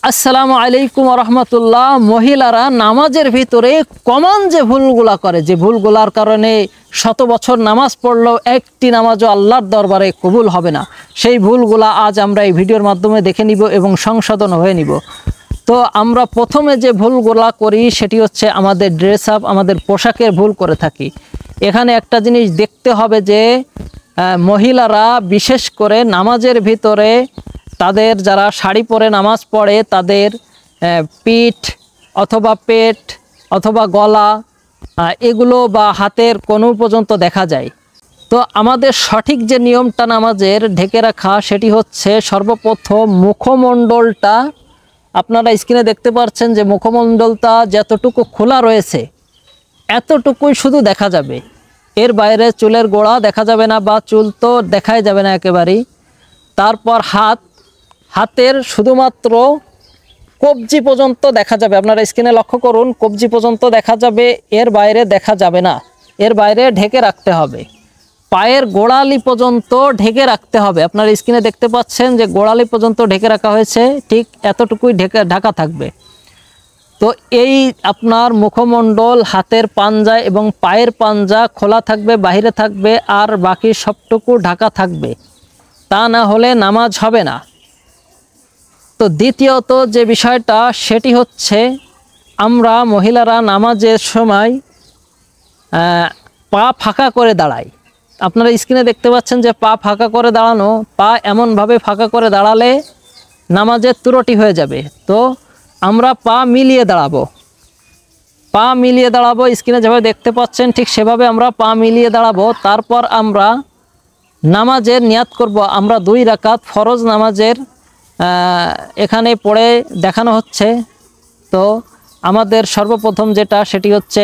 আসসালামু আলাইকুম রহমতুল্লাহ। মহিলারা নামাজের ভিতরে কমন যে ভুলগুলা করে, যে ভুলগুলার কারণে শত বছর নামাজ পড়লেও একটি নামাজও আল্লাহর দরবারে কবুল হবে না, সেই ভুলগুলা আজ আমরা এই ভিডিওর মাধ্যমে দেখে নিব এবং সংশোধন হয়ে নিব। তো আমরা প্রথমে যে ভুলগুলা করি সেটি হচ্ছে আমাদের ড্রেস আপ, আমাদের পোশাকের ভুল করে থাকি। এখানে একটা জিনিস দেখতে হবে যে মহিলারা বিশেষ করে নামাজের ভিতরে তাদের যারা শাড়ি পরে নামাজ পড়ে তাদের পিঠ অথবা পেট অথবা গলা এগুলো বা হাতের কোণ পর্যন্ত দেখা যায়। তো আমাদের সঠিক যে নিয়মটা নামাজের ঢেকে রাখা সেটি হচ্ছে সর্বপ্রথম মুখমণ্ডলটা, আপনারা স্ক্রিনে দেখতে পাচ্ছেন যে মুখমণ্ডলটা যতটুকু খোলা রয়েছে এতটুকুই শুধু দেখা যাবে, এর বাইরে চুলের গোড়া দেখা যাবে না বা চুল তো দেখাই যাবে না একেবারেই। তারপর হাতের শুধুমাত্র কবজি পর্যন্ত দেখা যাবে, আপনারা স্ক্রিনে লক্ষ্য করুন, কবজি পর্যন্ত দেখা যাবে, এর বাইরে দেখা যাবে না, এর বাইরে ঢেকে রাখতে হবে। পায়ের গোড়ালি পর্যন্ত ঢেকে রাখতে হবে, আপনারা স্ক্রিনে দেখতে পাচ্ছেন যে গোড়ালি পর্যন্ত ঢেকে রাখা হয়েছে, ঠিক এতটুকুই ঢাকা থাকবে। তো এই আপনার মুখমণ্ডল, হাতের পাঞ্জা এবং পায়ের পাঞ্জা খোলা থাকবে, বাহিরে থাকবে, আর বাকি সবটুকু ঢাকা থাকবে, তা না হলে নামাজ হবে না। তো দ্বিতীয়ত যে বিষয়টা সেটি হচ্ছে আমরা মহিলারা নামাজের সময় পা ফাঁকা করে দাঁড়াই। আপনারা স্ক্রিনে দেখতে পাচ্ছেন যে পা ফাঁকা করে দাঁড়ানো, পা এমনভাবে ফাঁকা করে দাঁড়ালে নামাজের ত্রুটি হয়ে যাবে। তো আমরা পা মিলিয়ে দাঁড়াবো, স্ক্রিনে যেভাবে দেখতে পাচ্ছেন ঠিক সেভাবে আমরা পা মিলিয়ে দাঁড়াবো। তারপর আমরা নামাজের নিয়াত করব। আমরা 2 রাকাত ফরজ নামাজের এখানে পড়ে দেখানো হচ্ছে। তো আমাদের সর্বপ্রথম যেটা সেটি হচ্ছে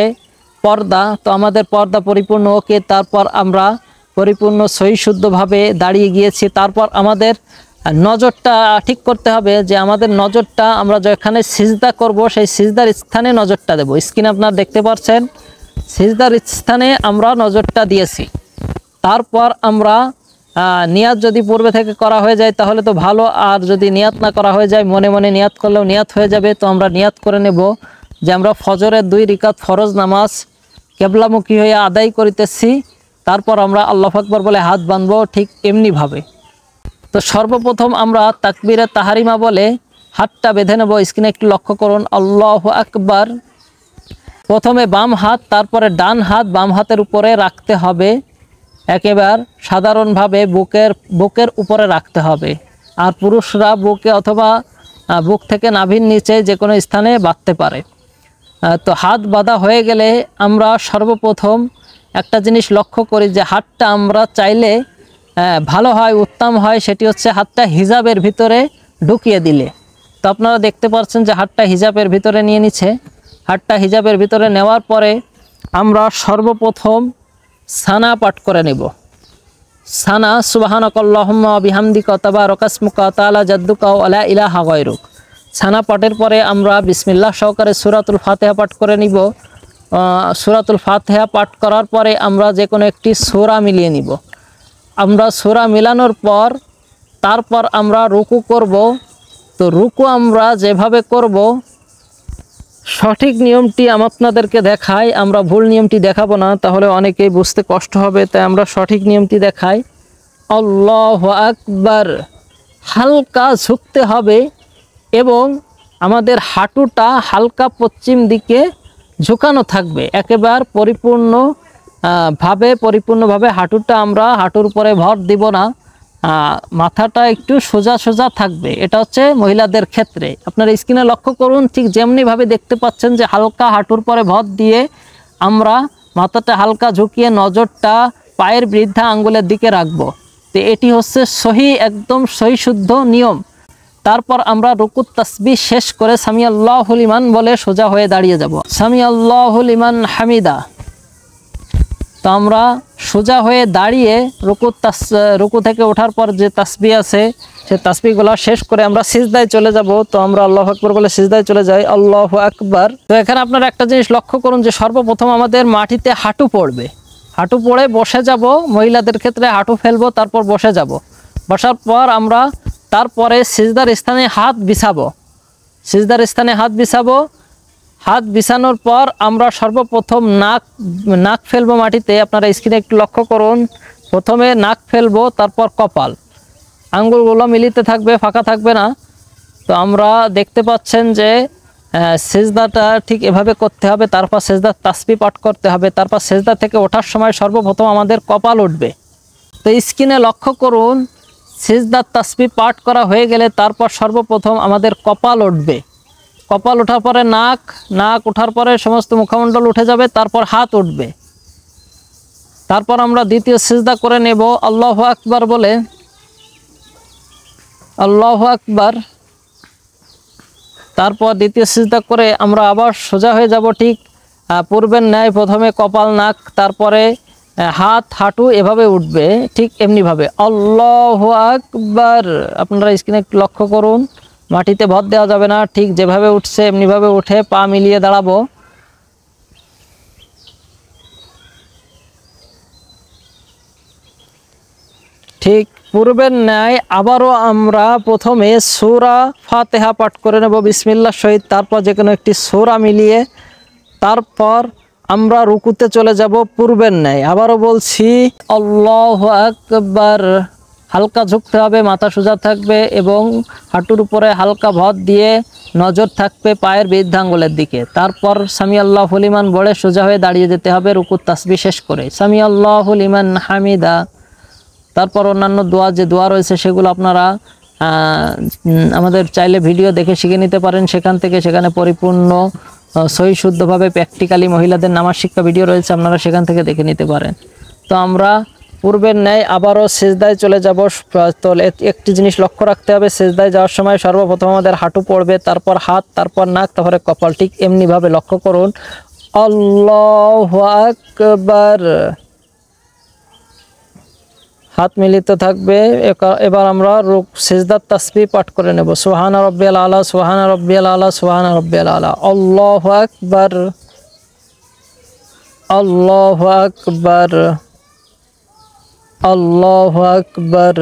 পর্দা। তো আমাদের পর্দা পরিপূর্ণ ওকে, তারপর আমরা পরিপূর্ণ সহি শুদ্ধভাবে দাঁড়িয়ে গিয়েছি। তারপর আমাদের নজরটা ঠিক করতে হবে যে আমাদের নজরটা আমরা যেখানে সিজদা করব সেই সিজদার স্থানে নজরটা দেব। স্ক্রিনে আপনারা দেখতে পাচ্ছেন সিজদার স্থানে আমরা নজরটা দিয়েছি। তারপর আমরা নিয়াত যদি পূর্বে থেকে করা হয়ে যায় তাহলে তো ভালো, আর যদি নিয়াত না করা হয়ে যায় মনে মনে নিয়াত করলেও নিয়াত হয়ে যাবে। তো আমরা নিয়াত করে নেব যে আমরা ফজরের 2 রাকাত ফরজ নামাজ কেবলামুখী হয়ে আদায় করিতেছি। তারপর আমরা আল্লাহু আকবার বলে হাত বাঁধবো ঠিক এমনিভাবে। তো সর্বপ্রথম আমরা তাকবীরে তাহারিমা বলে হাতটা বেঁধে নেব। স্ক্রিনে একটু লক্ষ্য করুন, আল্লাহু আকবার। প্রথমে বাম হাত, তারপরে ডান হাত বাম হাতের উপরে রাখতে হবে, একেবারে সাধারণভাবে বুকের উপরে রাখতে হবে। আর পুরুষরা বুকে অথবা বুক থেকে নাভির নিচে যে কোনো স্থানে বাঁধতে পারে। তো হাত বাঁধা হয়ে গেলে আমরা সর্বপ্রথম একটা জিনিস লক্ষ্য করি যে হাতটা আমরা চাইলে ভালো হয়, উত্তম হয়, সেটি হচ্ছে হাতটা হিজাবের ভিতরে ঢুকিয়ে দিলে। তো আপনারা দেখতে পাচ্ছেন যে হাতটা হিজাবের ভিতরে নিয়ে নিচ্ছে। হাতটা হিজাবের ভিতরে নেওয়ার পরে আমরা সর্বপ্রথম সানা পাঠ করে নেব। সানা সুবহানাকাল্লাহুম্মা ওয়া বিহামদিকা তাবারাকা ইসমুকা ওয়া তাআলা জাদ্দুকা ওয়া লা ইলাহা গায়রুক। সানা পাঠের পরে আমরা বিসমিল্লাহ সহকারে সূরাতুল ফাতিহা পাঠ করে নিব। সূরাতুল ফাতিহা পাঠ করার পরে আমরা যে কোনো একটি সূরা মিলিয়ে নিব। আমরা সূরা মিলানোর পর তারপর আমরা রুকু করব। তো রুকু আমরা যেভাবে করব সঠিক নিয়মটি আপনাদেরকে দেখাই, আমরা ভুল নিয়মটি দেখাবো না, তাহলে অনেকেই বুঝতে কষ্ট হবে, তাই আমরা সঠিক নিয়মটি দেখাই। আল্লাহু আকবার, হালকা ঝুঁকতে হবে এবং আমাদের হাঁটুটা হালকা পশ্চিম দিকে ঝুঁকানো থাকবে, একেবারে পরিপূর্ণভাবে হাঁটুটা আমরা হাঁটুর উপরে ভর দিব না, মাথাটা একটু সোজা সোজা থাকবে। এটা হচ্ছে মহিলাদের ক্ষেত্রে। আপনারা স্ক্রিনে লক্ষ্য করুন, ঠিক যেমনিভাবে দেখতে পাচ্ছেন যে হালকা হাঁটুর পরে ভর দিয়ে আমরা মাথাটা হালকা ঝুঁকিয়ে নজরটা পায়ের বৃদ্ধা আঙ্গুলের দিকে রাখবো। তো এটি হচ্ছে একদম সহি শুদ্ধ নিয়ম। তারপর আমরা রুকুত তাসবিহ শেষ করে সামি আল্লাহু লিমান বলে সোজা হয়ে দাঁড়িয়ে যাব। সামি আল্লাহু লিমান হামিদা। তো আমরা সোজা হয়ে দাঁড়িয়ে রুকু থেকে ওঠার পর যে তাসবিহ আছে সে তাসবিহগুলো শেষ করে আমরা সিজদায় চলে যাব। তো আমরা আল্লাহু আকবার বলে সিজদায় চলে যাই, আল্লাহু আকবার। তো এখানে আপনারা একটা জিনিস লক্ষ্য করুন যে সর্বপ্রথম আমাদের মাটিতে হাঁটু পড়বে, হাঁটু পড়ে বসে যাব। মহিলাদের ক্ষেত্রে হাঁটু ফেলবো, তারপর বসে যাব। বসার পর আমরা তারপরে সিজদার স্থানে হাত বিছাবো। সিজদার স্থানে হাত বিছাবো। হাত বিছানোর পর আমরা সর্বপ্রথম নাক ফেলবো মাটিতে। আপনারা স্ক্রিনে একটু লক্ষ্য করুন, প্রথমে নাক ফেলবো, তারপর কপাল। আঙ্গুলগুলো মিলিতে থাকবে, ফাঁকা থাকবে না। তো আমরা দেখতে পাচ্ছেন যে সেজদাটা ঠিক এভাবে করতে হবে। তারপর সেজদার তাসবিহ পাঠ করতে হবে। তারপর সেজদা থেকে ওঠার সময় সর্বপ্রথম আমাদের কপাল উঠবে। তো স্ক্রিনে লক্ষ্য করুন, সেজদার তাসবিহ পাঠ করা হয়ে গেলে তারপর সর্বপ্রথম আমাদের কপাল উঠবে। কপাল ওঠার পরে নাক ওঠার পরে সমস্ত মুখমণ্ডল উঠে যাবে, তারপর হাত উঠবে। তারপর আমরা দ্বিতীয় সিজদা করে নেব আল্লাহু আকবার বলে। আল্লাহু আকবার। তারপর দ্বিতীয় সিজদা করে আমরা আবার সোজা হয়ে যাব, ঠিক পূর্বের ন্যায়। প্রথমে কপাল, নাক, তারপরে হাত, হাঁটু এভাবে উঠবে, ঠিক এমনিভাবে আল্লাহু আকবার। আপনারা স্ক্রিনে একটু লক্ষ্য করুন, মাটিতে ভর দেওয়া যাবে না, ঠিক যেভাবে উঠছে এমনিভাবে উঠে পা মিলিয়ে দাঁড়াবো। ঠিক পূর্বের ন্যায় আবারও আমরা প্রথমে সূরা ফাতিহা পাঠ করে নেব বিসমিল্লাহর সহিত। তারপর যে কোনো একটি সূরা মিলিয়ে তারপর আমরা রুকুতে চলে যাব পূর্বের ন্যায়। আবারও বলছি আল্লাহু আকবার। হালকা ঝুঁকতে হবে, মাথা সোজা থাকবে এবং হাঁটুর উপরে হালকা ভর দিয়ে নজর থাকবে পায়ের বৃদ্ধাঙ্গুলের দিকে। তারপর সামি আল্লাহু লিমান বলে সোজা হয়ে দাঁড়িয়ে যেতে হবে রুকুর তাসবিহ শেষ করে, সামি আল্লাহু লিমান হামিদা। তারপর অন্যান্য যে দোয়া রয়েছে সেগুলো আপনারা আমাদের চাইলে ভিডিও দেখে শিখে নিতে পারেন সেখান থেকে। সেখানে পরিপূর্ণ সহি শুদ্ধভাবে প্র্যাকটিক্যালি মহিলাদের নামাজ শিক্ষা ভিডিও রয়েছে, আপনারা সেখান থেকে দেখে নিতে পারেন। তো আমরা পূর্বের ন্যায় আবারও সেজদায় চলে যাব। তো একটি জিনিস লক্ষ্য রাখতে হবে, সেজদায় যাওয়ার সময় সর্বপ্রথম আমাদের হাঁটু পড়বে, তারপর হাত, তারপর নাক, তারপরে কপাল। ঠিক এমনিভাবে লক্ষ্য করুন আল্লাহু আকবার। হাত মিলিত থাকবে। এবার আমরা সিজদার তাসবিহ পাঠ করে নেব, সুবহানা রাব্বিয়াল আলা, সুবহানা রাব্বিয়াল আলা, সুবহানা রাব্বিয়াল আলা। আল্লাহু আকবার, আল্লাহু আকবার, আল্লাহু আকবার।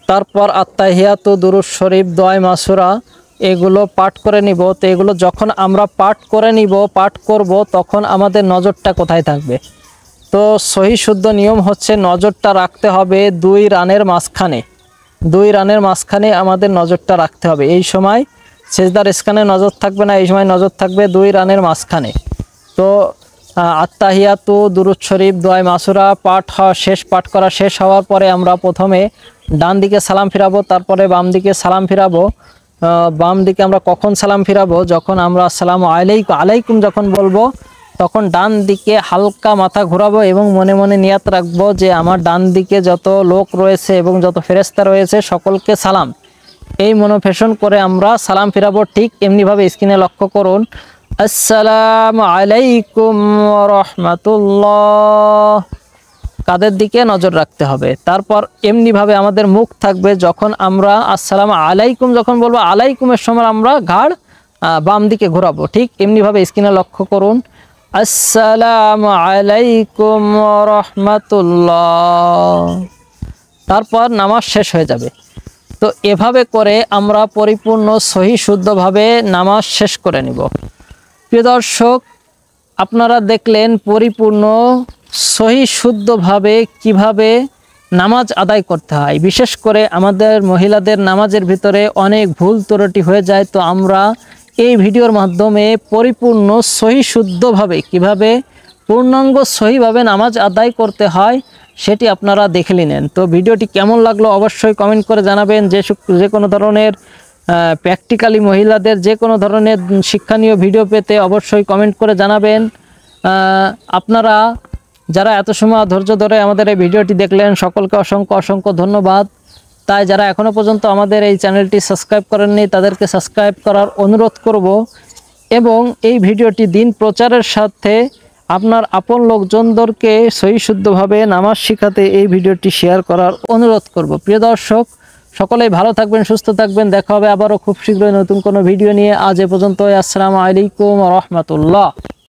তারপর আত্তাহিয়াতু, দুরূদ শরীফ, দোয়া মাসুরা এগুলো পাঠ করে নিব। তো এগুলো যখন আমরা পাঠ করব তখন আমাদের নজরটা কোথায় থাকবে? তো সহি শুদ্ধ নিয়ম হচ্ছে নজরটা রাখতে হবে দুই রানের মাঝখানে আমাদের নজরটা রাখতে হবে। এই সময় সেজদার স্থানে নজর থাকবে না, এই সময় নজর থাকবে দুই রানের মাঝখানে। তো আত্তাহিয়াতু, দুরূদ শরীফ, দোয়া মাসুরা পাঠ করা শেষ হওয়ার পরে আমরা প্রথমে ডান দিকে সালাম ফিরাবো, তারপরে বাম দিকে সালাম ফিরাবো। বাম দিকে আমরা কখন সালাম ফিরাবো? যখন আমরা আসসালামু আলাইকুম যখন বলবো তখন ডান দিকে হালকা মাথা ঘোরাবো এবং মনে মনে নিয়াত রাখবো যে আমার ডান দিকে যত লোক রয়েছে এবং যত ফেরেশতা রয়েছে সকলকে সালাম। এই মনোফেশন করে আমরা সালাম ফিরাবো। ঠিক এমনিভাবে স্ক্রিনে লক্ষ্য করুন, আসসালামু আলাইকুম ওয়া রাহমাতুল্লাহ। কাদের দিকে নজর রাখতে হবে। তারপর এমনিভাবে আমাদের মুখ থাকবে যখন আমরা আসসালামু আলাইকুম যখন বলবো, আলাইকুমের সময় আমরা ঘাড় বাম দিকে ঘোরাবো। ঠিক এমনিভাবে স্ক্রিনে লক্ষ্য করুন, আসসালামু আলাইকুম ওয়া রাহমাতুল্লাহ। তারপর নামাজ শেষ হয়ে যাবে। তো এভাবে করে আমরা পরিপূর্ণ সহি শুদ্ধভাবে নামাজ শেষ করে নিব। প্রিয় দর্শক, আপনারা দেখলেন পরিপূর্ণ সহি শুদ্ধভাবে কিভাবে নামাজ আদায় করতে হয়। বিশেষ করে আমাদের মহিলাদের নামাজের ভিতরে অনেক ভুল ত্রুটি হয়ে যায়। তো আমরা এই ভিডিওর মাধ্যমে পরিপূর্ণ সহি শুদ্ধভাবে কিভাবে পূর্ণাঙ্গ সহিভাবে নামাজ আদায় করতে হয় সেটি আপনারা দেখে নিলেন। তো ভিডিওটি কেমন লাগলো অবশ্যই কমেন্ট করে জানাবেন। যে কোনো ধরনের প্র্যাকটিক্যালি মহিলাদের যে কোনো ধরনের শিক্ষণীয় ভিডিও পেতে অবশ্যই কমেন্ট করে জানাবেন। আপনারা যারা এত সময় ধৈর্য ধরে আমাদের এই ভিডিওটি দেখলেন সকলকে অসংখ্য ধন্যবাদ। তাই যারা এখনও পর্যন্ত আমাদের এই চ্যানেলটি সাবস্ক্রাইব করেননি তাদেরকে সাবস্ক্রাইব করার অনুরোধ করব এবং এই ভিডিওটি দিন প্রচারের সাথে আপনার আপন লোকজনদেরকে সহি শুদ্ধভাবে নামাজ শিখাতে এই ভিডিওটি শেয়ার করার অনুরোধ করব। প্রিয় দর্শক, সকলেই ভালো থাকবেন, সুস্থ থাকবেন। দেখা হবে আবারও খুব শীঘ্রই নতুন কোনো ভিডিও নিয়ে। আজ এ পর্যন্ত। আসসালামু আলাইকুম ওয়া রাহমাতুল্লাহ।